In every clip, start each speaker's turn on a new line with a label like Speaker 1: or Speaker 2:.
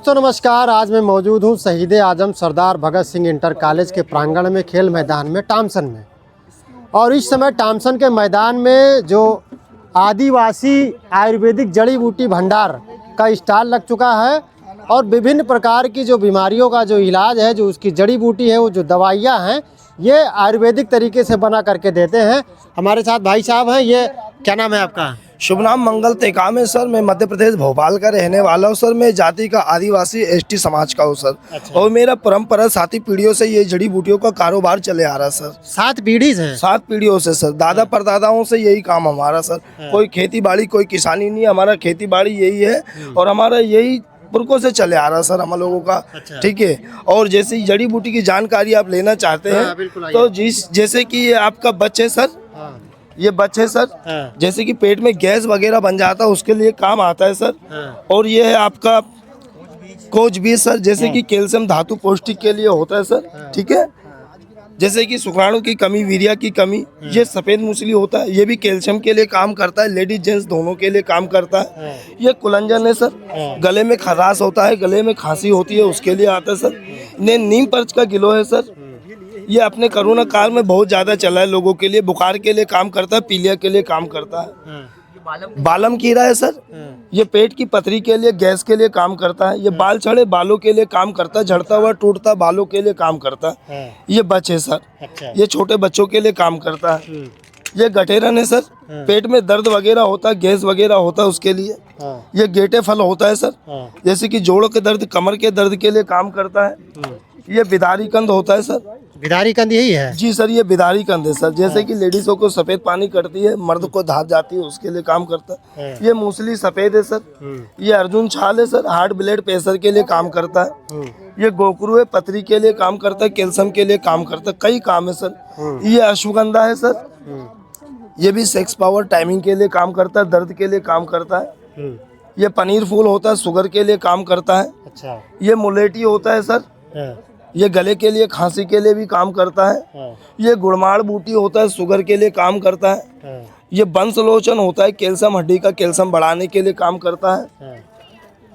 Speaker 1: दोस्तों नमस्कार। आज मैं मौजूद हूँ शहीद आजम सरदार भगत सिंह इंटर कॉलेज के प्रांगण में, खेल मैदान में, टामसन में। और इस समय टामसन के मैदान में जो आदिवासी आयुर्वेदिक जड़ी बूटी भंडार का स्टॉल लग चुका है और विभिन्न प्रकार की जो बीमारियों का जो इलाज है, जो उसकी जड़ी बूटी है, वो जो दवाइयाँ हैं, ये आयुर्वेदिक तरीके से बना करके देते हैं। हमारे साथ भाई साहब हैं। ये क्या नाम है आपका?
Speaker 2: शुभ नाम मंगल टेकाम है सर। मैं मध्य प्रदेश भोपाल का रहने वाला हूँ सर। मैं जाति का आदिवासी एसटी समाज का हूँ सर।
Speaker 1: अच्छा।
Speaker 2: और मेरा परंपरा 7 पीढ़ियों से ये जड़ी बूटियों का कारोबार चले आ रहा सर।
Speaker 1: 7 पीढ़ी से?
Speaker 2: 7 पीढ़ियों से सर। दादा परदादाओं से यही काम हमारा सर। कोई खेती बाड़ी, कोई किसानी नहीं, हमारा खेती बाड़ी यही है और हमारा यही पुरखों से चले आ रहा सर हम लोगों का।
Speaker 1: अच्छा।
Speaker 2: ठीक है। और जैसे जड़ी बूटी की जानकारी आप लेना चाहते हैं तो जैसे कि ये आपका बच्चे सर, ये बच्चे सर, जैसे कि पेट में गैस वगैरह बन जाता है उसके लिए काम आता है सर। और ये है आपका कोच भी सर, जैसे कि कैल्शियम धातु पौष्टिक के लिए होता है सर। ठीक है। जैसे कि शुक्राणु की कमी, वीर्य की कमी, ये सफ़ेद मूसली होता है, ये भी कैल्शियम के लिए काम करता है। लेडीज जेंट्स दोनों के लिए काम करता है। ये कुलंजन है सर। गले में खराश होता है, गले में खांसी होती है, उसके लिए आता है सर। नीम पर्च का गिलो है सर। ये अपने कोरोना काल में बहुत ज़्यादा चला है लोगों के लिए। बुखार के लिए काम करता है, पीलिया के लिए काम करता है। बालम कीड़ा है सर। ये पेट की पथरी के लिए, गैस के लिए काम करता है। ये बाल छड़े बालों के लिए काम करता है। झड़ता हुआ टूटता बालों के लिए काम करता है। ये बच है सर।
Speaker 1: अच्छा।
Speaker 2: ये छोटे बच्चों के लिए काम करता है। ये गठेरन है सर। पेट में दर्द वगैरह होता है, गैस वगैरह होता है, उसके लिए। ये गेटे फल होता है सर। जैसे कि जोड़ों के दर्द, कमर के दर्द के लिए काम करता है। ये बिदारी कंद होता है सर।
Speaker 1: बिदारी कंद यही है? जी
Speaker 2: सर, ये बिदारी कंद है सर। जैसे कि लेडीजों को सफेद पानी करती है, मर्द को धात जाती है, उसके लिए काम करता है। ये मूसली सफेद है सर। ये अर्जुन छाल है सर, हार्ट ब्लड प्रेशर के लिए काम करता है। ये गोकरू है, पथरी के लिए काम करता है, कैल्शियम के लिए काम करता है, कई काम है सर। ये अश्वगंधा है सर। ये भी सेक्स पावर टाइमिंग के लिए काम करता है, दर्द के लिए काम करता है। ये पनीर फूल होता है, शुगर के लिए काम करता है।
Speaker 1: अच्छा।
Speaker 2: ये मुलेटी होता है सर। ये गले के लिए, खांसी के लिए भी काम करता है। ये गुड़माड़ बूटी होता है, शुगर के लिए काम करता है। ये बंसलोचन होता है, कैल्शियम, हड्डी का कैल्शियम बढ़ाने के लिए काम करता है।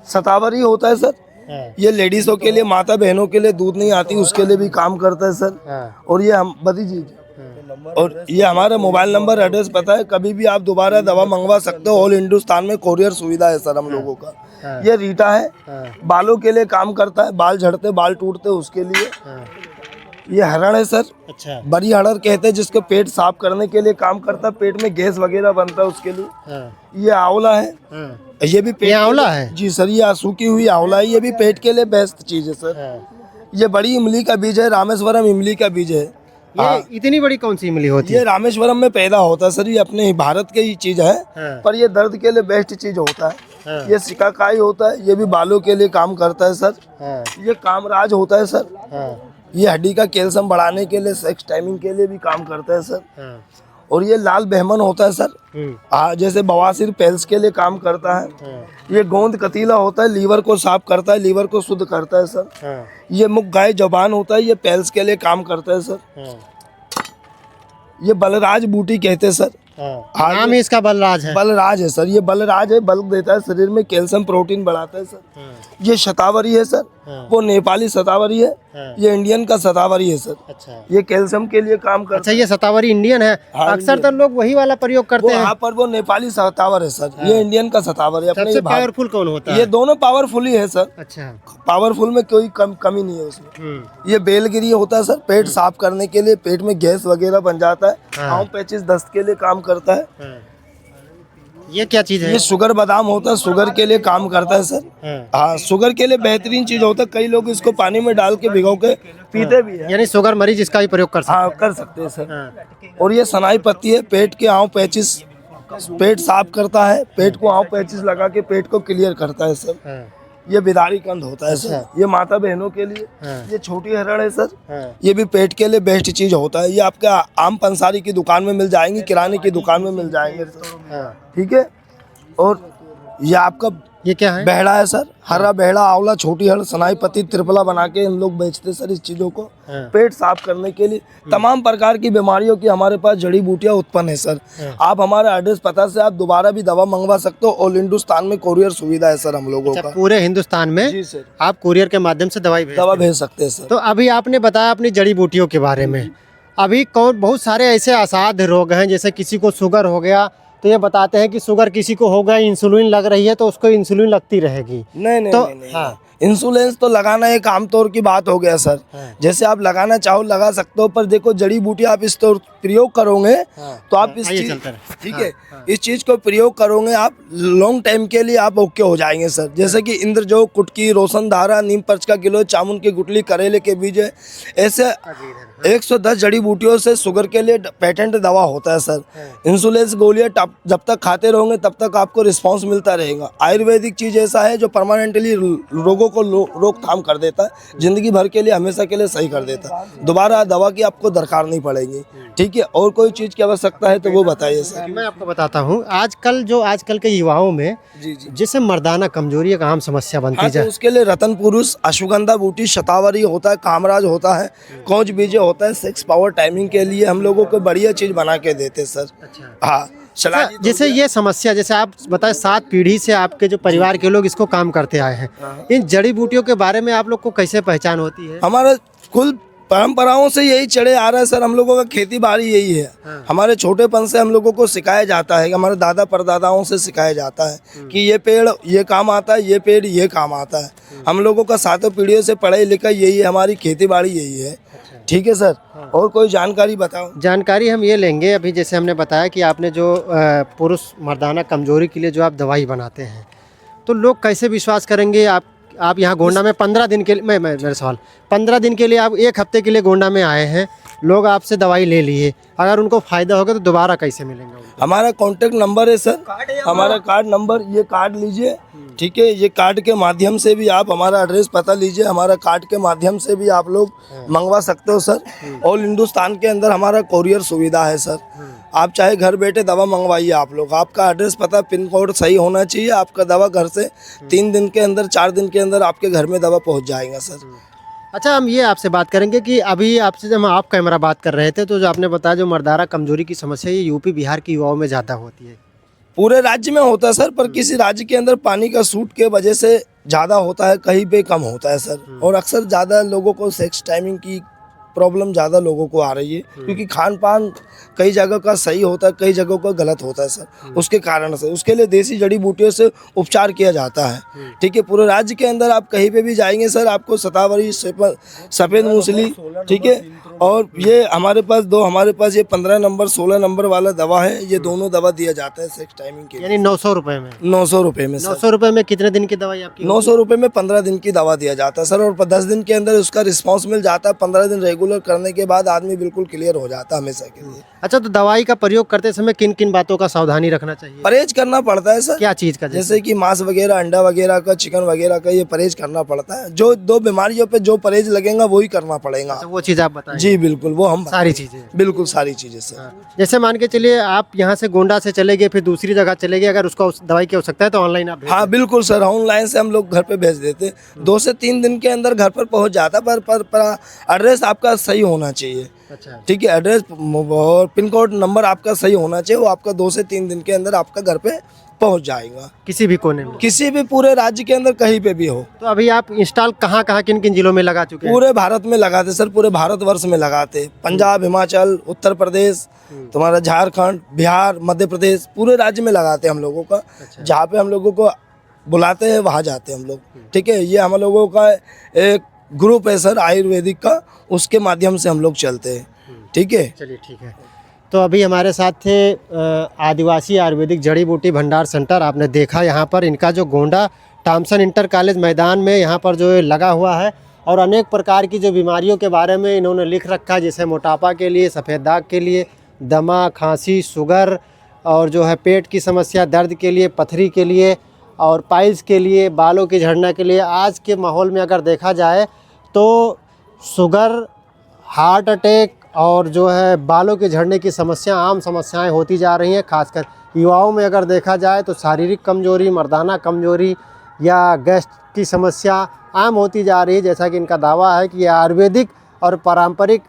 Speaker 2: सतावरी होता है सर। ये लेडीजों के लिए, माता बहनों के लिए दूध नहीं आती, उसके लिए भी काम करता है सर। और ये हम बदी और ये हमारा मोबाइल नंबर, एड्रेस पता है, कभी भी आप दोबारा दवा मंगवा सकते हो। ऑल हिंदुस्तान में कोरियर सुविधा है सर हम लोगों का। ये रीटा है, बालों के लिए काम करता है, बाल झड़ते, बाल टूटते, उसके लिए। ये हरण है सर। अच्छा। बड़ी हड़र कहते हैं, जिसको पेट साफ करने के लिए काम करता है, पेट में गैस वगैरह बनता है, उसके लिए। ये आंवला है। ये भी पेट
Speaker 1: आंवला है? जी
Speaker 2: सर। ये सूखी हुई आंवला है, ये भी पेट के लिए बेस्ट चीज है सर। ये बड़ी इमली का बीज है, रामेश्वरम इमली का बीज है।
Speaker 1: ये इतनी बड़ी कौन सी इमली होती है?
Speaker 2: ये रामेश्वरम में पैदा होता है सर। ये अपने ही भारत के ही चीज है। पर ये दर्द के लिए बेस्ट चीज होता है। ये सिकाकाई होता है, ये भी बालों के लिए काम करता है सर। ये कामराज होता है सर। ये हड्डी का कैल्शियम बढ़ाने के लिए, सेक्स टाइमिंग के लिए भी काम करता है सर। और ये लाल बेहमन होता है सर। जैसे बवासीर पेल्स के लिए काम करता है। ये गोंद कतीला होता है, लीवर को साफ करता है, लीवर को शुद्ध करता है सर। ये मुख गाय जबान होता है, ये पेल्स के लिए काम करता है सर। ये बलराज बूटी कहते हैं सर।
Speaker 1: नाम ही इसका बलराज है?
Speaker 2: बलराज है सर। ये बलराज है, बल्क देता है शरीर में, कैल्शियम प्रोटीन बढ़ाता है सर। ये शतावरी है सर। वो नेपाली शतावरी है, ये इंडियन का शतावरी है सर। अच्छा। ये कैल्शियम के लिए काम करता है।
Speaker 1: अच्छा, ये शतावरी इंडियन है? अक्सर तो लोग वही वाला प्रयोग करते हैं।
Speaker 2: यहाँ पर वो नेपाली शतावर है सर। ये इंडियन का शतावर है।
Speaker 1: सबसे पावरफुल कौन होता है?
Speaker 2: ये दोनों पावरफुल ही है सर।
Speaker 1: अच्छा।
Speaker 2: पावरफुल में कोई कमी नहीं है उसमें। ये बेलगिरी होता है सर, पेट साफ करने के लिए, पेट में गैस वगैरह बन जाता है। आँव पैचिस दस्त के लिए काम करता है।
Speaker 1: ये क्या चीज है?
Speaker 2: ये शुगर बादाम होता है, शुगर के लिए काम करता है सर। हाँ, शुगर के लिए बेहतरीन चीज होता है। कई लोग इसको पानी में डाल के भिगो के पीते भी है।
Speaker 1: यानी शुगर मरीज इसका ही प्रयोग कर सकते हैं?
Speaker 2: हाँ, कर सकते हैं सर। और ये सनाई पत्ती है, पेट के आँव पैचिस, पेट साफ करता है, पेट को आँव पैचिस लगा के पेट को क्लियर करता है सर। ये बिदारी कंद होता है सर। ये माता बहनों के लिए। ये छोटी हरण है सर। ये भी पेट के लिए बेस्ट चीज होता है। ये आपका आम पंसारी की दुकान में मिल जाएंगी, किराने की दुकान में मिल जाएंगे सर। ठीक है। और ये आपका
Speaker 1: ये क्या है?
Speaker 2: बेहड़ा है सर, हरा बेहड़ा, आंवला, छोटी हल, सनाई पत्ती, त्रिफला बना के हम लोग बेचते सर इस चीज़ों को। पेट साफ करने के लिए तमाम प्रकार की बीमारियों की हमारे पास जड़ी बूटियाँ उत्पन्न है सर। आप हमारे एड्रेस पता से आप दोबारा भी दवा मंगवा सकते हो। ऑल हिंदुस्तान में कोरियर सुविधा है सर हम लोगों का।
Speaker 1: पूरे हिंदुस्तान में
Speaker 2: जी सर,
Speaker 1: आप कुरियर के माध्यम से दवा
Speaker 2: भेज सकते हैं सर।
Speaker 1: तो अभी आपने बताया अपनी जड़ी बूटियों के बारे में, अभी बहुत सारे ऐसे असाध्य रोग हैं, जैसे किसी को शुगर हो गया तो ये बताते हैं कि शुगर किसी को हो गया, इंसुलिन लग रही है तो उसको इंसुलिन लगती रहेगी।
Speaker 2: नहीं तो नहीं, हाँ, इंसुलिन तो लगाना एक आमतौर की बात हो गया सर। जैसे आप लगाना चाहो लगा सकते हो, पर देखो जड़ी बूटी आप इस तो प्रयोग करोगे तो आप इस चीज, ठीक है, इस चीज को प्रयोग करोगे आप लॉन्ग टाइम के लिए आप ओके हो जाएंगे सर। जैसे कि इंद्रजो, कुटकी, रोशनधारा, नीम पर्च का गिलो, चामुन की गुटली, करेले के बीज, ऐसे 110 जड़ी बूटियों से शुगर के लिए पेटेंट दवा होता है सर। इंसुलिन गोलियां जब तक खाते रहोगे तब तक आपको रिस्पांस मिलता रहेगा। आयुर्वेदिक चीज ऐसा है जो परमानेंटली रोगों को रोकथाम कर देता है, जिंदगी भर के लिए हमेशा के लिए सही कर देता है। दोबारा दवा की आपको दरकार नहीं पड़ेगी, ठीक है। और कोई चीज की आवश्यकता है तो वो बताइए सर।
Speaker 1: मैं आपको बताता हूँ, आजकल के युवाओं में जिसे मर्दाना कमजोरी एक आम समस्या बनती जाए,
Speaker 2: तो उसके लिए रतन पुरुष, अश्वगंधा बूटी, शतावरी होता है, कामराज होता है, कौच बीजे होता है, सेक्स पावर टाइमिंग के लिए हम लोगों को बढ़िया चीज बना के देते सर। हाँ,
Speaker 1: जैसे ये समस्या, जैसे आप बताए 7 पीढ़ी से आपके जो परिवार के लोग इसको काम करते आए हैं, इन जड़ी बूटियों के बारे में आप लोग को कैसे पहचान होती है?
Speaker 2: हमारा कुल परंपराओं से यही चढ़े आ रहा है सर। हम लोगों का खेती बाड़ी यही है। हमारे छोटेपन से हम लोगों को सिखाया जाता है, हमारे दादा परदादाओं से सिखाया जाता है कि ये पेड़ ये काम आता है, ये पेड़ ये काम आता है। हम लोगों का 7 पीढ़ियों से पढ़ाई लिखाई यही है, हमारी खेती बाड़ी यही है, ठीक है सर। और कोई जानकारी बताओ?
Speaker 1: जानकारी हम ये लेंगे, अभी जैसे हमने बताया कि आपने जो पुरुष मर्दाना कमजोरी के लिए जो आप दवाई बनाते हैं, तो लोग कैसे विश्वास करेंगे? आप यहाँ गोंडा में 15 दिन के लिए, मेरा सवाल, 15 दिन के लिए आप 1 हफ्ते के लिए गोंडा में आए हैं, लोग आपसे दवाई ले लिए, अगर उनको फ़ायदा होगा तो दोबारा कैसे मिलेंगे उनको?
Speaker 2: हमारा कॉन्टेक्ट नंबर है सर, हमारा कार्ड नंबर, ये कार्ड लीजिए, ठीक है। ये कार्ड के माध्यम से भी आप हमारा एड्रेस पता लीजिए, हमारा कार्ड के माध्यम से भी आप लोग मंगवा सकते हो सर। ऑल हिंदुस्तान के अंदर हमारा कोरियर सुविधा है सर। आप चाहे घर बैठे दवा मंगवाइए आप लोग, आपका एड्रेस पता पिन कोड सही होना चाहिए, आपका दवा घर से 3 दिन के अंदर 4 दिन के अंदर आपके घर में दवा पहुंच जाएगा सर।
Speaker 1: अच्छा, हम ये आपसे बात करेंगे कि अभी आपसे जब हम ऑफ कैमरा बात कर रहे थे तो जो आपने बताया जो मर्दाना कमजोरी की समस्या ये यूपी बिहार के युवाओं में ज़्यादा होती है।
Speaker 2: पूरे राज्य में होता है सर, पर किसी राज्य के अंदर पानी का सूट के वजह से ज़्यादा होता है, कहीं पे कम होता है सर। और अक्सर ज़्यादा लोगों को सेक्स टाइमिंग की प्रॉब्लम ज़्यादा लोगों को आ रही है, क्योंकि खान पान कई जगह का सही होता है, कई जगहों का गलत होता है सर। उसके कारण से उसके लिए देसी जड़ी बूटियों से उपचार किया जाता है, ठीक है। पूरे राज्य के अंदर आप कहीं पे भी जाएंगे सर, आपको शतावरी, सफ़ेद मूसली, ठीक है। और ये हमारे पास ये 15 नंबर 16 नंबर वाला दवा है, ये दोनों दवा दिया जाता है सेक्स टाइमिंग के,
Speaker 1: यानी 900 रुपये में।
Speaker 2: 900 रुपये में
Speaker 1: 900 रुपये में कितने दिन की दवाई आपकी?
Speaker 2: 900 रुपये में 15 दिन की दवा दिया जाता है सर। और 10 दिन के अंदर उसका रिस्पांस मिल जाता है। 15 दिन रेगुलर करने के बाद आदमी बिल्कुल क्लियर हो जाता है हमेशा के लिए।
Speaker 1: अच्छा, तो दवाई का प्रयोग करते समय किन किन बातों का सावधानी रखना चाहिए?
Speaker 2: परहेज करना पड़ता है सर।
Speaker 1: क्या चीज़ का?
Speaker 2: जैसे कि मांस वगैरह, अंडा वगैरह का, चिकन वगैरह का, ये परहेज करना पड़ता है। जो 2 बीमारियों पे जो परहेज लगेगा वही करना पड़ेगा।
Speaker 1: अच्छा, वो चीज़ आप बताएं।
Speaker 2: जी बिल्कुल, वो हम
Speaker 1: सारी चीज़ें,
Speaker 2: बिल्कुल सारी चीज़ें सर।
Speaker 1: जैसे मान के चलिए आप यहाँ से गोंडा से चले गए, फिर दूसरी जगह चले गए, अगर उसको उस दवाई की आवश्यकता है तो ऑनलाइन आप?
Speaker 2: हाँ बिल्कुल सर, ऑनलाइन से हम लोग घर पे भेज देते। 2 से 3 दिन के अंदर घर पर पहुँच जाता, पर एड्रेस आपका सही होना चाहिए,
Speaker 1: अच्छा,
Speaker 2: ठीक है। एड्रेस और पिन कोड नंबर आपका सही होना चाहिए, वो आपका 2 से 3 दिन के अंदर आपका घर पे पहुंच जाएगा,
Speaker 1: किसी भी कोने में,
Speaker 2: किसी भी पूरे राज्य के अंदर कहीं पे भी हो।
Speaker 1: तो अभी आप इंस्टॉल कहाँ किन किन जिलों में लगा चुके हैं?
Speaker 2: पूरे भारत में लगाते सर, पूरे भारतवर्ष में लगाते। पंजाब, हिमाचल, उत्तर प्रदेश, तुम्हारा झारखंड, बिहार, मध्य प्रदेश, पूरे राज्य में लगाते हम लोगों का। जहाँ पे हम लोगों को बुलाते हैं वहाँ जाते हैं हम लोग, ठीक है। ये हम लोगों का एक ग्रुप है सर आयुर्वेदिक का, उसके माध्यम से हम लोग चलते हैं, ठीक है।
Speaker 1: चलिए ठीक है। तो अभी हमारे साथ थे आदिवासी आयुर्वेदिक जड़ी बूटी भंडार सेंटर। आपने देखा यहाँ पर इनका जो गोंडा टॉमसन इंटर कॉलेज मैदान में यहाँ पर जो लगा हुआ है, और अनेक प्रकार की जो बीमारियों के बारे में इन्होंने लिख रखा है, जैसे मोटापा के लिए, सफ़ेद दाग के लिए, दमा, खांसी, शुगर, और जो है पेट की समस्या, दर्द के लिए, पथरी के लिए, और पाइल्स के लिए, बालों की झड़ना के लिए। आज के माहौल में अगर देखा जाए तो शुगर, हार्ट अटैक और जो है बालों के झड़ने की समस्या आम समस्याएं होती जा रही हैं। खासकर युवाओं में अगर देखा जाए तो शारीरिक कमजोरी, मर्दाना कमजोरी, या गैस की समस्या आम होती जा रही है। जैसा कि इनका दावा है कि ये आयुर्वेदिक और पारंपरिक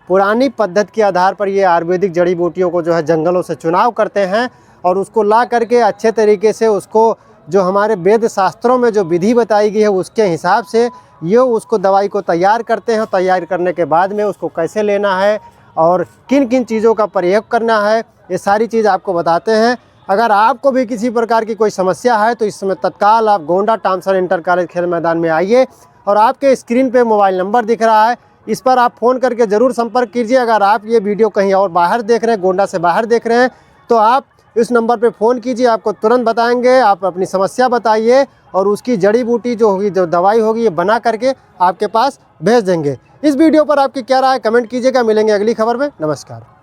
Speaker 1: पुरानी पद्धति के आधार पर ये आयुर्वेदिक जड़ी बूटियों को जो है जंगलों से चुनाव करते हैं और उसको ला करके अच्छे तरीके से उसको जो हमारे वेद शास्त्रों में जो विधि बताई गई है उसके हिसाब से ये उसको दवाई को तैयार करते हैं। तैयार करने के बाद में उसको कैसे लेना है और किन किन चीज़ों का प्रयोग करना है, ये सारी चीज़ आपको बताते हैं। अगर आपको भी किसी प्रकार की कोई समस्या है तो इस समय तत्काल आप गोंडा टॉमसन इंटर कॉलेज खेल मैदान में आइए और आपके स्क्रीन पे मोबाइल नंबर दिख रहा है, इस पर आप फ़ोन करके ज़रूर संपर्क कीजिए। अगर आप ये वीडियो कहीं और बाहर देख रहे हैं, गोंडा से बाहर देख रहे हैं, तो आप इस नंबर पे फ़ोन कीजिए, आपको तुरंत बताएंगे। आप अपनी समस्या बताइए और उसकी जड़ी बूटी जो होगी, जो दवाई होगी, ये बना करके आपके पास भेज देंगे। इस वीडियो पर आपकी क्या राय कमेंट कीजिएगा। मिलेंगे अगली खबर में। नमस्कार।